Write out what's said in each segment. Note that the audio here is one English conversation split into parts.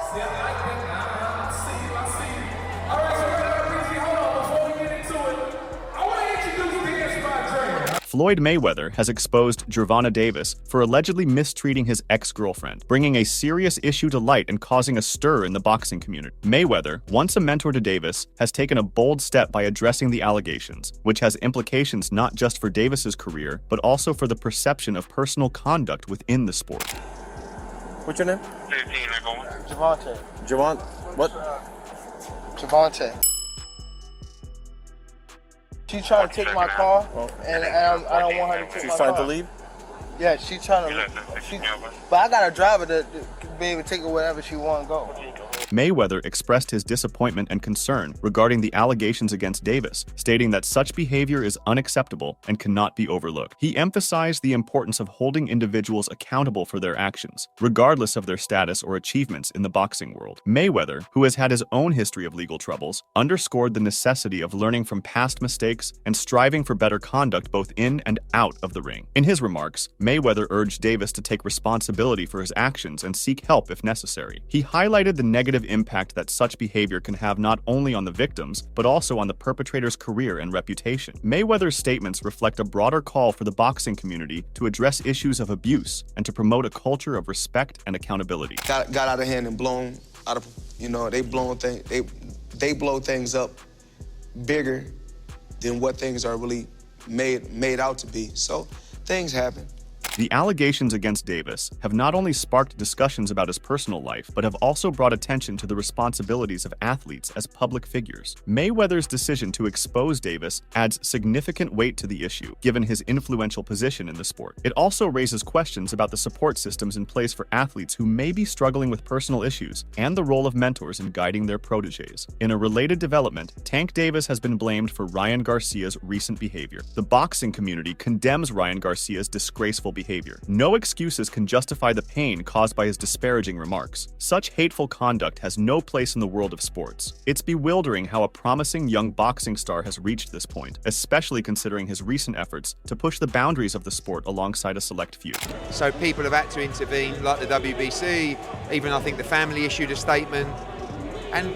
See, I like it. I see you. All right, so hold on. Before we get into it, I want to introduce the inspired. Floyd Mayweather has exposed Gervonta Davis for allegedly mistreating his ex-girlfriend, bringing a serious issue to light and causing a stir in the boxing community. Mayweather, once a mentor to Davis, has taken a bold step by addressing the allegations, which has implications not just for Davis's career, but also for the perception of personal conduct within the sport. What's your name? 15, I go. Gervonta. Gervonta. What? Gervonta. She trying to take my car, and I don't want her to take my car. She's trying to leave? Yeah, she's trying to. But I got a driver to be able to take her wherever she want to go. Mayweather expressed his disappointment and concern regarding the allegations against Davis, stating that such behavior is unacceptable and cannot be overlooked. He emphasized the importance of holding individuals accountable for their actions, regardless of their status or achievements in the boxing world. Mayweather, who has had his own history of legal troubles, underscored the necessity of learning from past mistakes and striving for better conduct both in and out of the ring. In his remarks, Mayweather urged Davis to take responsibility for his actions and seek help if necessary. He highlighted the negative impact that such behavior can have not only on the victims, but also on the perpetrator's career and reputation. Mayweather's statements reflect a broader call for the boxing community to address issues of abuse and to promote a culture of respect and accountability. Got out of hand and blown out of, they blow things up bigger than what things are really made out to be. So things happen. The allegations against Davis have not only sparked discussions about his personal life, but have also brought attention to the responsibilities of athletes as public figures. Mayweather's decision to expose Davis adds significant weight to the issue, given his influential position in the sport. It also raises questions about the support systems in place for athletes who may be struggling with personal issues, and the role of mentors in guiding their proteges. In a related development, Tank Davis has been blamed for Ryan Garcia's recent behavior. The boxing community condemns Ryan Garcia's disgraceful behavior. No excuses can justify the pain caused by his disparaging remarks. Such hateful conduct has no place in the world of sports. It's bewildering how a promising young boxing star has reached this point, especially considering his recent efforts to push the boundaries of the sport alongside a select few. So people have had to intervene, like the WBC, even I think the family issued a statement, and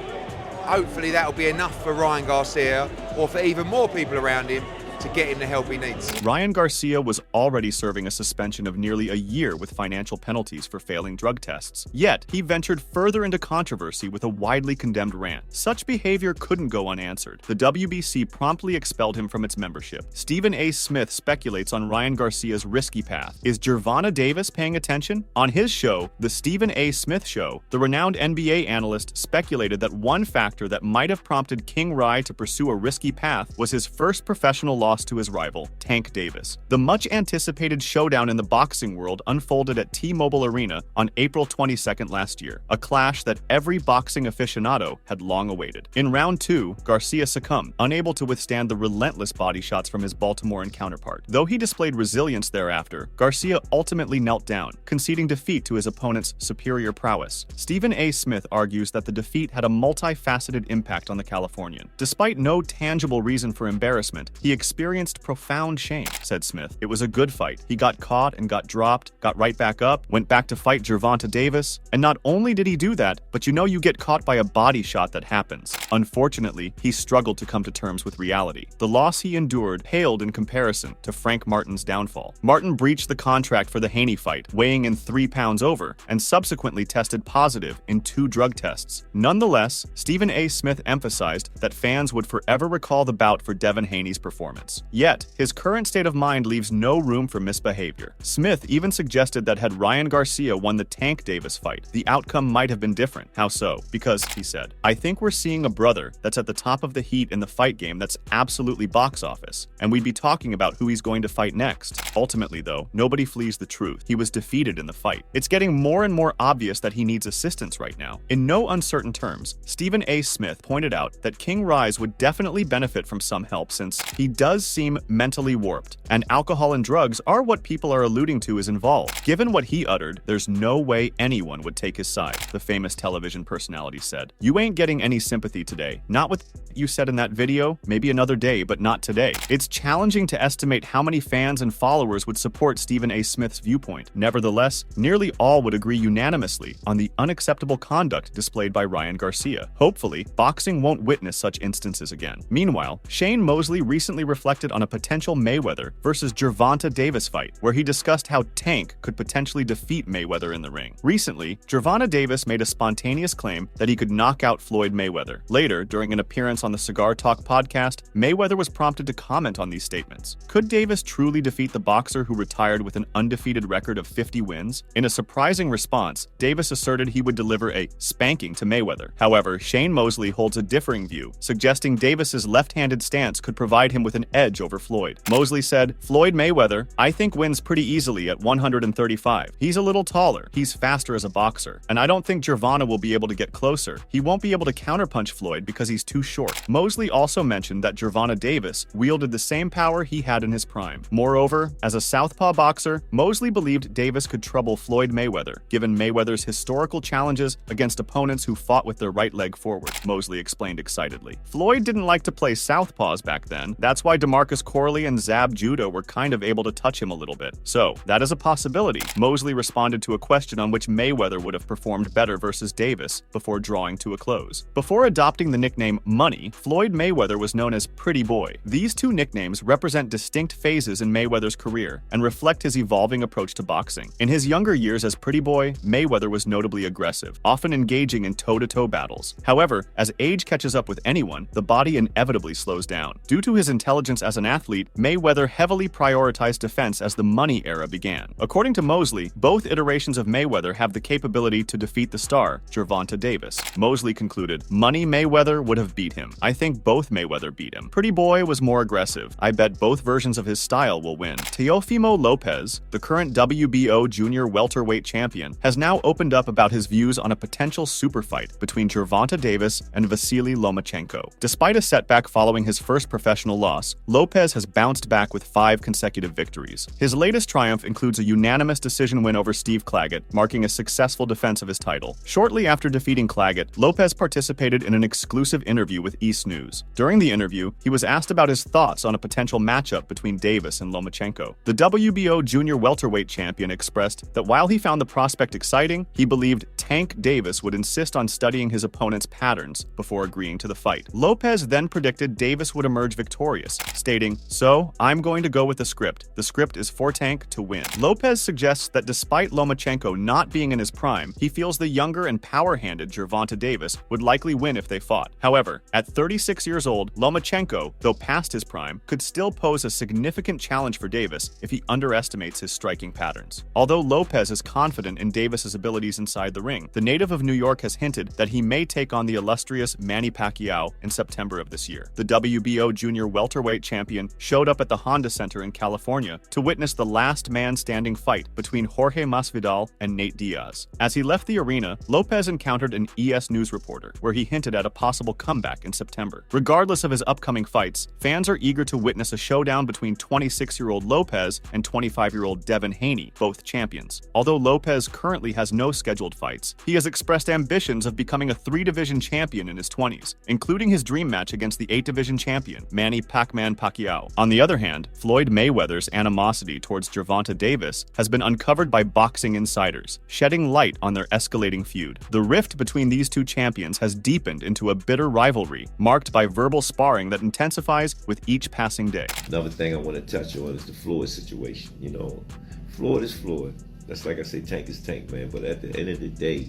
hopefully that'll be enough for Ryan Garcia, or for even more people around him, to get him the help he needs. Ryan Garcia was already serving a suspension of nearly a year with financial penalties for failing drug tests. Yet, he ventured further into controversy with a widely condemned rant. Such behavior couldn't go unanswered. The WBC promptly expelled him from its membership. Stephen A. Smith speculates on Ryan Garcia's risky path. Is Gervonta Davis paying attention? On his show, The Stephen A. Smith Show, the renowned NBA analyst speculated that one factor that might have prompted King Rai to pursue a risky path was his first professional loss to his rival, Tank Davis. The much-anticipated showdown in the boxing world unfolded at T-Mobile Arena on April 22nd last year, a clash that every boxing aficionado had long awaited. In round 2, Garcia succumbed, unable to withstand the relentless body shots from his Baltimorean counterpart. Though he displayed resilience thereafter, Garcia ultimately knelt down, conceding defeat to his opponent's superior prowess. Stephen A. Smith argues that the defeat had a multifaceted impact on the Californian. Despite no tangible reason for embarrassment, he experienced profound shame, said Smith. It was a good fight. He got caught and got dropped, got right back up, went back to fight Gervonta Davis, and not only did he do that, but you get caught by a body shot that happens. Unfortunately, he struggled to come to terms with reality. The loss he endured paled in comparison to Frank Martin's downfall. Martin breached the contract for the Haney fight, weighing in 3 pounds over, and subsequently tested positive in 2 drug tests. Nonetheless, Stephen A. Smith emphasized that fans would forever recall the bout for Devin Haney's performance. Yet, his current state of mind leaves no room for misbehavior. Smith even suggested that had Ryan Garcia won the Tank Davis fight, the outcome might have been different. How so? Because, he said, I think we're seeing a brother that's at the top of the heat in the fight game that's absolutely box office, and we'd be talking about who he's going to fight next. Ultimately, though, nobody flees the truth. He was defeated in the fight. It's getting more and more obvious that he needs assistance right now. In no uncertain terms, Stephen A. Smith pointed out that King Rise would definitely benefit from some help since he does does seem mentally warped, and alcohol and drugs are what people are alluding to is involved. Given what he uttered, there's no way anyone would take his side, the famous television personality said. You ain't getting any sympathy today. Not with you said in that video, maybe another day, but not today. It's challenging to estimate how many fans and followers would support Stephen A. Smith's viewpoint. Nevertheless, nearly all would agree unanimously on the unacceptable conduct displayed by Ryan Garcia. Hopefully, boxing won't witness such instances again. Meanwhile, Shane Mosley recently reflected on a potential Mayweather versus Gervonta Davis fight, where he discussed how Tank could potentially defeat Mayweather in the ring. Recently, Gervonta Davis made a spontaneous claim that he could knock out Floyd Mayweather. Later, during an appearance on the Cigar Talk podcast, Mayweather was prompted to comment on these statements. Could Davis truly defeat the boxer who retired with an undefeated record of 50 wins? In a surprising response, Davis asserted he would deliver a spanking to Mayweather. However, Shane Mosley holds a differing view, suggesting Davis's left-handed stance could provide him with an edge over Floyd. Mosley said, "Floyd Mayweather, I think wins pretty easily at 135. He's a little taller, he's faster as a boxer, and I don't think Gervonta will be able to get closer. He won't be able to counterpunch Floyd because he's too short." Mosley also mentioned that Gervonta Davis wielded the same power he had in his prime. Moreover, as a southpaw boxer, Mosley believed Davis could trouble Floyd Mayweather, given Mayweather's historical challenges against opponents who fought with their right leg forward, Mosley explained excitedly. Floyd didn't like to play southpaws back then. That's why DeMarcus Corley and Zab Judah were kind of able to touch him a little bit. So, that is a possibility. Mosley responded to a question on which Mayweather would have performed better versus Davis before drawing to a close. Before adopting the nickname Money, Floyd Mayweather was known as Pretty Boy. These two nicknames represent distinct phases in Mayweather's career and reflect his evolving approach to boxing. In his younger years as Pretty Boy, Mayweather was notably aggressive, often engaging in toe-to-toe battles. However, as age catches up with anyone, the body inevitably slows down. Due to his intelligence as an athlete, Mayweather heavily prioritized defense as the Money era began. According to Mosley, both iterations of Mayweather have the capability to defeat the star, Gervonta Davis. Mosley concluded, "Money Mayweather would have beat him. I think both Mayweather beat him. Pretty Boy was more aggressive. I bet both versions of his style will win." Teofimo Lopez, the current WBO junior welterweight champion, has now opened up about his views on a potential super fight between Gervonta Davis and Vasily Lomachenko. Despite a setback following his first professional loss, Lopez has bounced back with 5 consecutive victories. His latest triumph includes a unanimous decision win over Steve Claggett, marking a successful defense of his title. Shortly after defeating Claggett, Lopez participated in an exclusive interview with East News. During the interview, he was asked about his thoughts on a potential matchup between Davis and Lomachenko. The WBO junior welterweight champion expressed that while he found the prospect exciting, he believed Tank Davis would insist on studying his opponent's patterns before agreeing to the fight. Lopez then predicted Davis would emerge victorious, stating, "So, I'm going to go with the script. The script is for Tank to win." Lopez suggests that despite Lomachenko not being in his prime, he feels the younger and power-handed Gervonta Davis would likely win if they fought. However, at 36 years old, Lomachenko, though past his prime, could still pose a significant challenge for Davis if he underestimates his striking patterns. Although Lopez is confident in Davis's abilities inside the ring, the native of New York has hinted that he may take on the illustrious Manny Pacquiao in September of this year. The WBO junior welterweight champion showed up at the Honda Center in California to witness the last man standing fight between Jorge Masvidal and Nate Diaz. As he left the arena, Lopez encountered an ES News reporter, where he hinted at a possible comeback in September. Regardless of his upcoming fights, fans are eager to witness a showdown between 26-year-old Lopez and 25-year-old Devin Haney, both champions. Although Lopez currently has no scheduled fights, he has expressed ambitions of becoming a 3-division champion in his 20s, including his dream match against the 8-division champion, Manny Pacman Pacquiao. On the other hand, Floyd Mayweather's animosity towards Gervonta Davis has been uncovered by boxing insiders, shedding light on their escalating feud. The rift between these two champions has deepened into a bitter rivalry, marked by verbal sparring that intensifies with each passing day. Another thing I want to touch on is the Floyd situation. You know, Floyd is Floyd. That's like I say, Tank is Tank, man. But at the end of the day,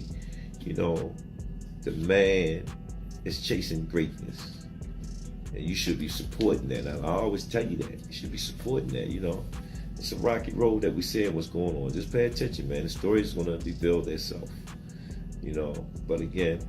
you know, the man is chasing greatness. And you should be supporting that. I always tell you that. You should be supporting that, you know. It's a rocky road that we see what's going on. Just pay attention, man. The story is going to rebuild itself, you know. But again,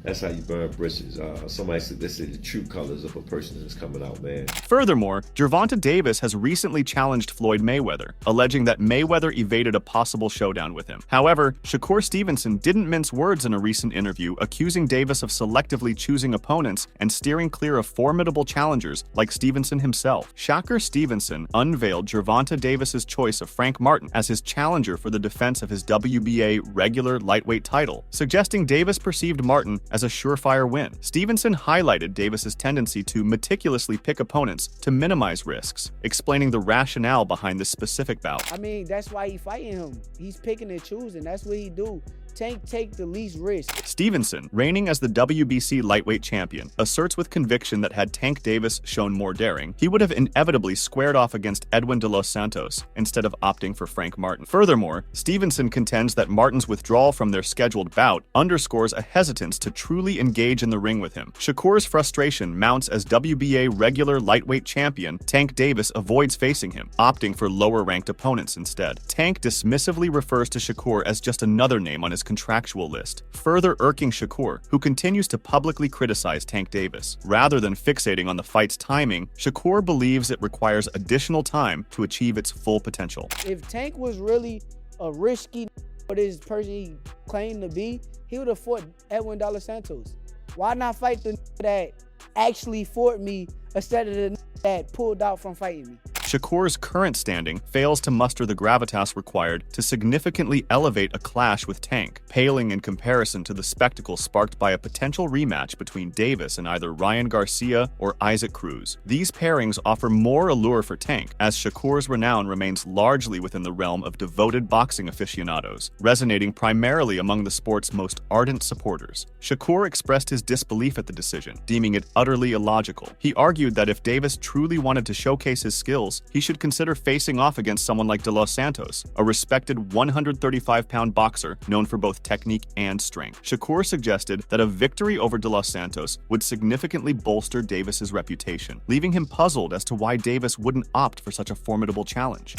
That's how you burn bridges. Somebody said this is the true colors of a person that's coming out, man. Furthermore, Gervonta Davis has recently challenged Floyd Mayweather, alleging that Mayweather evaded a possible showdown with him. However, Shakur Stevenson didn't mince words in a recent interview, accusing Davis of selectively choosing opponents and steering clear of formidable challengers like Stevenson himself. Shakur Stevenson unveiled Gervonta Davis's choice of Frank Martin as his challenger for the defense of his WBA regular lightweight title, suggesting Davis perceived Martin as a surefire win. Stevenson highlighted Davis's tendency to meticulously pick opponents to minimize risks, explaining the rationale behind this specific bout. I mean, that's why he fighting him. He's picking and choosing. That's what he do. Tank take the least risk. Stevenson, reigning as the WBC lightweight champion, asserts with conviction that had Tank Davis shown more daring, he would have inevitably squared off against Edwin de los Santos instead of opting for Frank Martin. Furthermore, Stevenson contends that Martin's withdrawal from their scheduled bout underscores a hesitance to truly engage in the ring with him. Shakur's frustration mounts as WBA regular lightweight champion Tank Davis avoids facing him, opting for lower-ranked opponents instead. Tank dismissively refers to Shakur as just another name on his contractual list, further irking Shakur, who continues to publicly criticize Tank Davis. Rather than fixating on the fight's timing, Shakur believes it requires additional time to achieve its full potential. If Tank was really a risky for this person he claimed to be, he would have fought Edwin de los Santos. Why not fight the that actually fought me instead of the that pulled out from fighting me? Shakur's current standing fails to muster the gravitas required to significantly elevate a clash with Tank, paling in comparison to the spectacle sparked by a potential rematch between Davis and either Ryan Garcia or Isaac Cruz. These pairings offer more allure for Tank, as Shakur's renown remains largely within the realm of devoted boxing aficionados, resonating primarily among the sport's most ardent supporters. Shakur expressed his disbelief at the decision, deeming it utterly illogical. He argued that if Davis truly wanted to showcase his skills, he should consider facing off against someone like de los Santos, a respected 135-pound boxer known for both technique and strength. Shakur suggested that a victory over de los Santos would significantly bolster Davis's reputation, leaving him puzzled as to why Davis wouldn't opt for such a formidable challenge.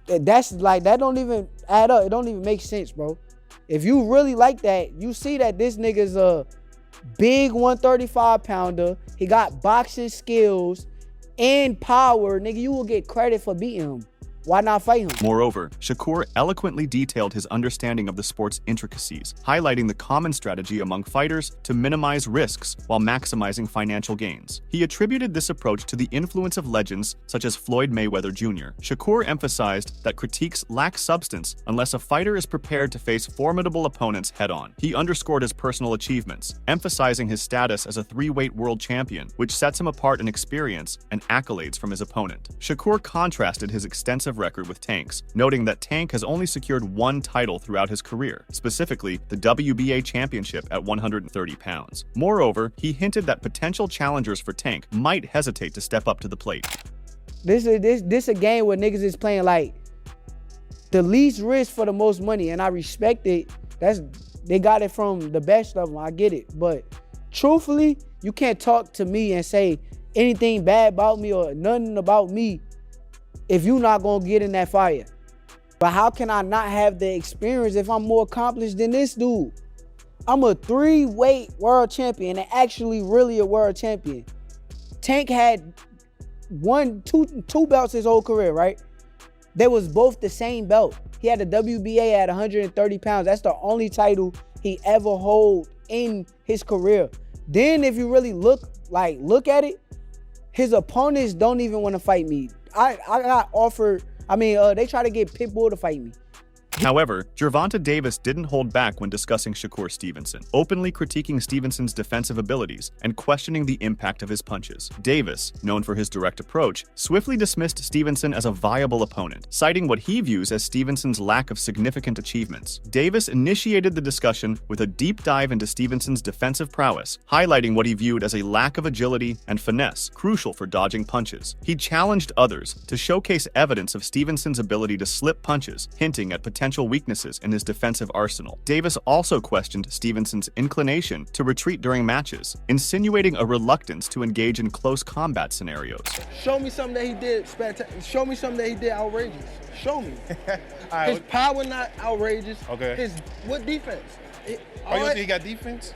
That's like, that don't even add up. It don't even make sense, bro. If you really like that, you see that this nigga's a big 135-pounder. He got boxing skills and power, nigga. You will get credit for beating him. Why not fight him? Moreover, Shakur eloquently detailed his understanding of the sport's intricacies, highlighting the common strategy among fighters to minimize risks while maximizing financial gains. He attributed this approach to the influence of legends such as Floyd Mayweather Jr. Shakur emphasized that critiques lack substance unless a fighter is prepared to face formidable opponents head-on. He underscored his personal achievements, emphasizing his status as a three-weight world champion, which sets him apart in experience and accolades from his opponent. Shakur contrasted his extensive record with Tank's, noting that Tank has only secured one title throughout his career, specifically the WBA championship at 130 pounds. Moreover, he hinted that potential challengers for Tank might hesitate to step up to the plate. This a game where niggas is playing like the least risk for the most money, and I respect it. They got it from the best of them. I get it, but truthfully, you can't talk to me and say anything bad about me or nothing about me if you're not gonna get in that fire. But how can I not have the experience if I'm more accomplished than this dude? I'm a three-weight world champion and actually really a world champion. Tank had two belts his whole career, right? They was both the same belt. He had the WBA at 130 pounds. That's the only title he ever hold in his career. Then if you really look at it, his opponents don't even want to fight me. I got offered, they try to get Pitbull to fight me. However, Gervonta Davis didn't hold back when discussing Shakur Stevenson, openly critiquing Stevenson's defensive abilities and questioning the impact of his punches. Davis, known for his direct approach, swiftly dismissed Stevenson as a viable opponent, citing what he views as Stevenson's lack of significant achievements. Davis initiated the discussion with a deep dive into Stevenson's defensive prowess, highlighting what he viewed as a lack of agility and finesse, crucial for dodging punches. He challenged others to showcase evidence of Stevenson's ability to slip punches, hinting at potential weaknesses in his defensive arsenal. Davis also questioned Stevenson's inclination to retreat during matches, insinuating a reluctance to engage in close combat scenarios. Show me something that he did spectacular. Show me something that he did outrageous. Show me. His power not outrageous. Okay. What defense? You think he got defense?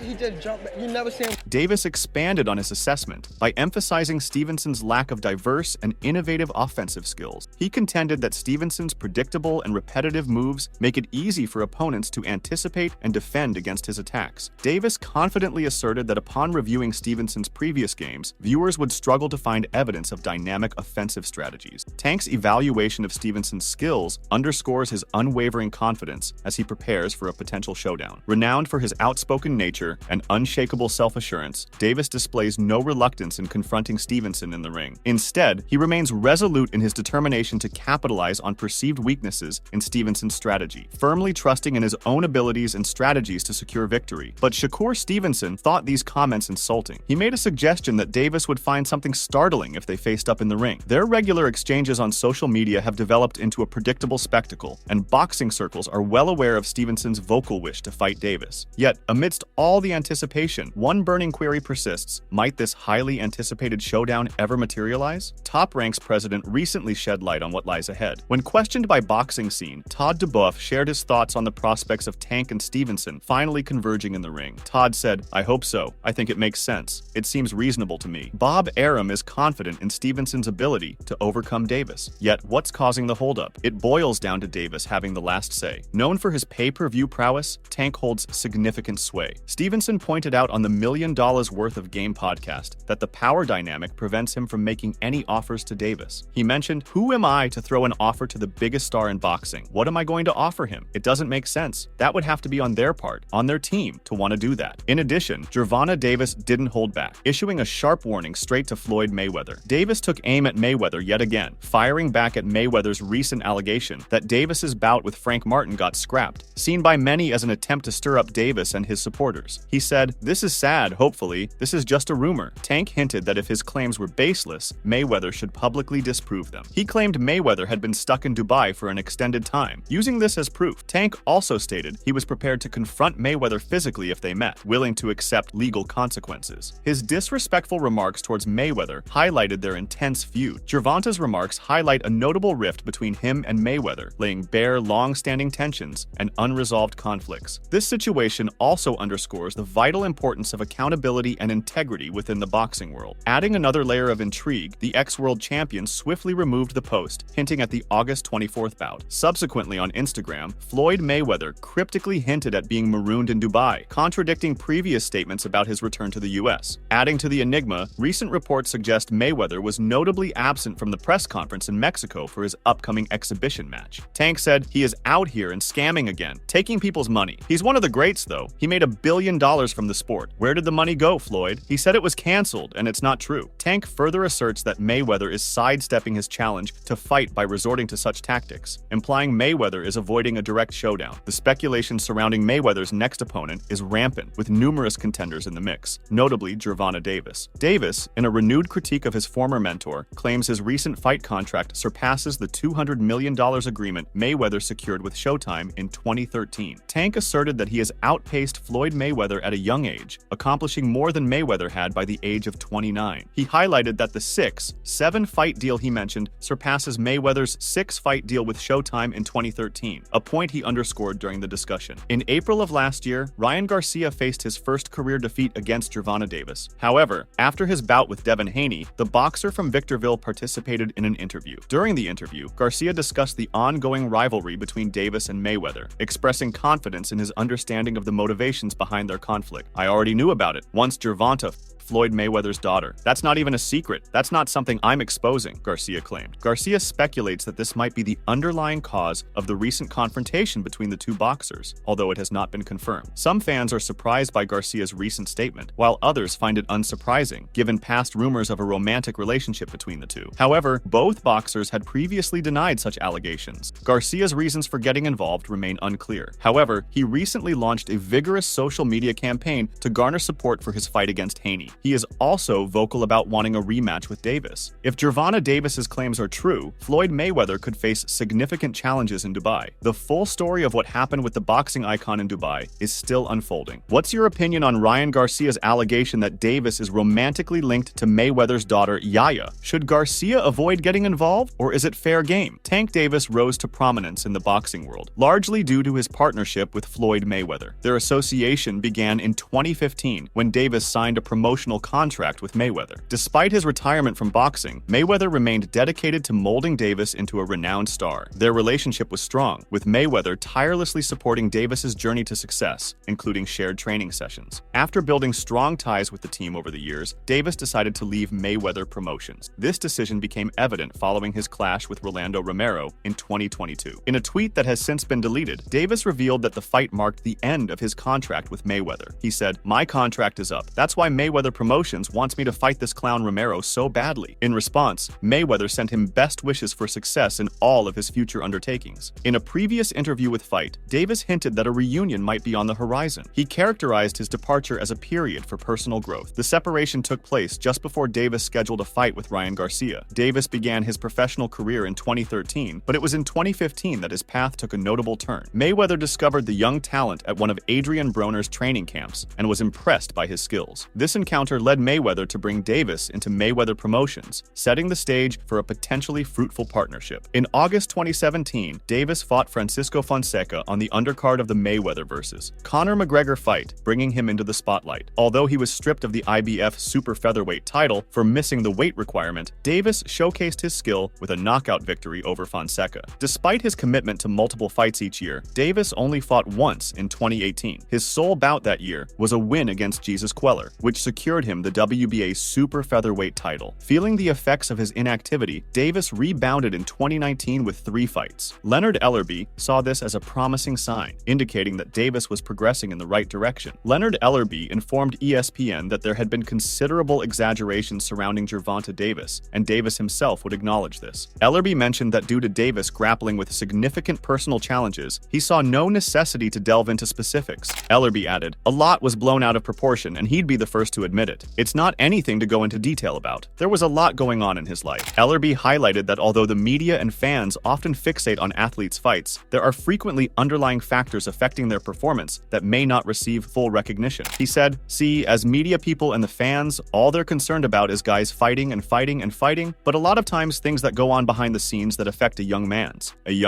He just jumped back. You never seen him. Davis expanded on his assessment by emphasizing Stevenson's lack of diverse and innovative offensive skills. He contended that Stevenson's predictable and repetitive moves make it easy for opponents to anticipate and defend against his attacks. Davis confidently asserted that upon reviewing Stevenson's previous games, viewers would struggle to find evidence of dynamic offensive strategies. Tank's evaluation of Stevenson's skills underscores his unwavering confidence as he prepares for a potential showdown. Renowned for his outspoken nature and unshakable self-assurance, Davis displays no reluctance in confronting Stevenson in the ring. Instead, he remains resolute in his determination to capitalize on perceived weaknesses in Stevenson's strategy, firmly trusting in his own abilities and strategies to secure victory. But Shakur Stevenson thought these comments insulting. He made a suggestion that Davis would find something startling if they faced up in the ring. Their regular exchanges on social media have developed into a predictable spectacle, and boxing circles are well aware of Stevenson's vocal wish to fight Davis. Yet, amidst all the anticipation, one burning query persists: might this highly anticipated showdown ever materialize? Top Rank's president recently shed light on what lies ahead. When questioned by Boxing Scene, Todd DuBois shared his thoughts on the prospects of Tank and Stevenson finally converging in the ring. Todd said, "I hope so. I think it makes sense. It seems reasonable to me." Bob Arum is confident in Stevenson's ability to overcome Davis. Yet, what's causing the holdup? It boils down to Davis having the last say. Known for his pay-per-view prowess, Tank holds significant sway. Stevenson pointed out on the $1 Million Worth of Game podcast that the power dynamic prevents him from making any offers to Davis. He mentioned, "Who am I to throw an offer to the biggest star in boxing? What am I going to offer him? It doesn't make sense. That would have to be on their part, on their team, to want to do that." In addition, Gervonta Davis didn't hold back, issuing a sharp warning straight to Floyd Mayweather. Davis took aim at Mayweather yet again, firing back at Mayweather's recent allegation that Davis's bout with Frank Martin got scrapped, seen by many as an attempt to stir up Davis and his supporters. He said, "This is sad, hopefully. This is just a rumor." Tank hinted that if his claims were baseless, Mayweather should publicly disprove them. He claimed Mayweather had been stuck in Dubai for an extended time, using this as proof. Tank also stated he was prepared to confront Mayweather physically if they met, willing to accept legal consequences. His disrespectful remarks towards Mayweather highlighted their intense feud. Gervonta's remarks highlight a notable rift between him and Mayweather, laying bare long-standing tensions and unresolved conflicts. This situation also underscores the vital importance of accountability and integrity within the boxing world. Adding another layer of intrigue, the ex-world champion swiftly removed the post, hinting at the August 24th bout. Subsequently on Instagram, Floyd Mayweather cryptically hinted at being marooned in Dubai, contradicting previous statements about his return to the US. Adding to the enigma, recent reports suggest Mayweather was notably absent from the press conference in Mexico for his upcoming exhibition match. Tank said, "He is out here and scamming again, taking people's money. He's one of the greats though. He made $1 billion from the sport. Where did the money go, Floyd? He said it was canceled, and it's not true." Tank further asserts that Mayweather is sidestepping his challenge to fight by resorting to such tactics, implying Mayweather is avoiding a direct showdown. The speculation surrounding Mayweather's next opponent is rampant, with numerous contenders in the mix, notably Gervonta Davis. Davis, in a renewed critique of his former mentor, claims his recent fight contract surpasses the $200 million agreement Mayweather secured with Showtime in 2013. Tank asserted that he has outpaced Floyd Mayweather at a young age, accomplishing more than Mayweather had by the age of 29. He highlighted that the 7-fight deal he mentioned surpasses Mayweather's 6-fight deal with Showtime in 2013, a point he underscored during the discussion. In April of last year, Ryan Garcia faced his first career defeat against Gervonta Davis. However, after his bout with Devin Haney, the boxer from Victorville participated in an interview. During the interview, Garcia discussed the ongoing rivalry between Davis and Mayweather, expressing confidence in his understanding of the motivations behind their conflict. "I already knew about it. Once Gervonta Floyd Mayweather's daughter. That's not even a secret. That's not something I'm exposing," Garcia claimed. Garcia speculates that this might be the underlying cause of the recent confrontation between the two boxers, although it has not been confirmed. Some fans are surprised by Garcia's recent statement, while others find it unsurprising, given past rumors of a romantic relationship between the two. However, both boxers had previously denied such allegations. Garcia's reasons for getting involved remain unclear. However, he recently launched a vigorous social media campaign to garner support for his fight against Haney. He is also vocal about wanting a rematch with Davis. If Gervonta Davis's claims are true, Floyd Mayweather could face significant challenges in Dubai. The full story of what happened with the boxing icon in Dubai is still unfolding. What's your opinion on Ryan Garcia's allegation that Davis is romantically linked to Mayweather's daughter, Yaya? Should Garcia avoid getting involved, or is it fair game? Tank Davis rose to prominence in the boxing world, largely due to his partnership with Floyd Mayweather. Their association began in 2015 when Davis signed a promotional contract with Mayweather. Despite his retirement from boxing, Mayweather remained dedicated to molding Davis into a renowned star. Their relationship was strong, with Mayweather tirelessly supporting Davis's journey to success, including shared training sessions. After building strong ties with the team over the years, Davis decided to leave Mayweather Promotions. This decision became evident following his clash with Rolando Romero in 2022. In a tweet that has since been deleted, Davis revealed that the fight marked the end of his contract with Mayweather. He said, "My contract is up. That's why Mayweather Promotions wants me to fight this clown Romero so badly." In response, Mayweather sent him best wishes for success in all of his future undertakings. In a previous interview with Fight, Davis hinted that a reunion might be on the horizon. He characterized his departure as a period for personal growth. The separation took place just before Davis scheduled a fight with Ryan Garcia. Davis began his professional career in 2013, but it was in 2015 that his path took a notable turn. Mayweather discovered the young talent at one of Adrian Broner's training camps and was impressed by his skills. This encounter led Mayweather to bring Davis into Mayweather Promotions, setting the stage for a potentially fruitful partnership. In August 2017, Davis fought Francisco Fonseca on the undercard of the Mayweather vs. Conor McGregor fight, bringing him into the spotlight. Although he was stripped of the IBF super featherweight title for missing the weight requirement, Davis showcased his skill with a knockout victory over Fonseca. Despite his commitment to multiple fights each year, Davis only fought once in 2018. His sole bout that year was a win against Jesus Queller, which secured him the WBA super featherweight title. Feeling the effects of his inactivity, Davis rebounded in 2019 with 3 fights. Leonard Ellerby saw this as a promising sign, indicating that Davis was progressing in the right direction. Leonard Ellerby informed ESPN that there had been considerable exaggeration surrounding Gervonta Davis, and Davis himself would acknowledge this. Ellerby mentioned that due to Davis grappling with significant personal challenges, he saw no necessity to delve into specifics. Ellerby added, "A lot was blown out of proportion, and he'd be the first to admit it. It's not anything to go into detail about. There was a lot going on in his life." Ellerby highlighted that although the media and fans often fixate on athletes' fights, there are frequently underlying factors affecting their performance that may not receive full recognition. He said, "See, as media people and the fans, all they're concerned about is guys fighting and fighting and fighting, but a lot of times things that go on behind the scenes that affect a young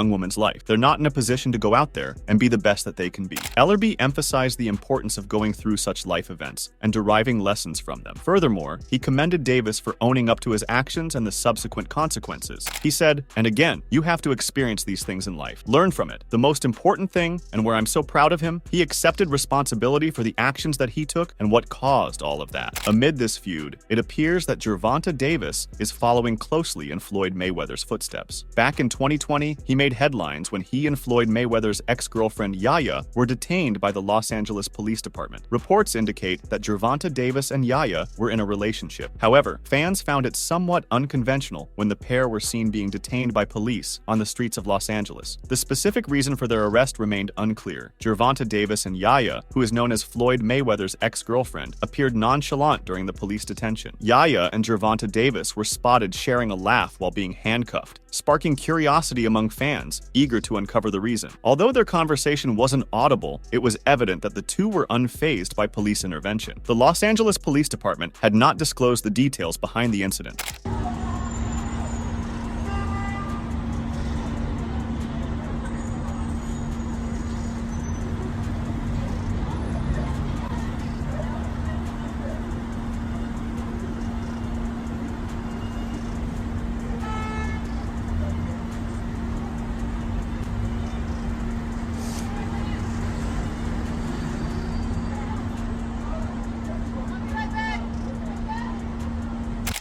woman's life. They're not in a position to go out there and be the best that they can be." Ellerby emphasized the importance of going through such life events and deriving lessons from them. Furthermore, he commended Davis for owning up to his actions and the subsequent consequences. He said, "And again, you have to experience these things in life. Learn from it. The most important thing, and where I'm so proud of him, he accepted responsibility for the actions that he took and what caused all of that." Amid this feud, it appears that Gervonta Davis is following closely in Floyd Mayweather's footsteps. Back in 2020, he made headlines when he and Floyd Mayweather's ex-girlfriend Yaya were detained by the Los Angeles Police Department. Reports indicate that Gervonta Davis and Yaya were in a relationship. However, fans found it somewhat unconventional when the pair were seen being detained by police on the streets of Los Angeles. The specific reason for their arrest remained unclear. Gervonta Davis and Yaya, who is known as Floyd Mayweather's ex-girlfriend, appeared nonchalant during the police detention. Yaya and Gervonta Davis were spotted sharing a laugh while being handcuffed, sparking curiosity among fans, eager to uncover the reason. Although their conversation wasn't audible, it was evident that the two were unfazed by police intervention. The Los Angeles Police Department had not disclosed the details behind the incident.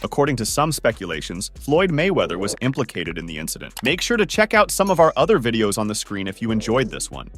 According to some speculations, Floyd Mayweather was implicated in the incident. Make sure to check out some of our other videos on the screen if you enjoyed this one.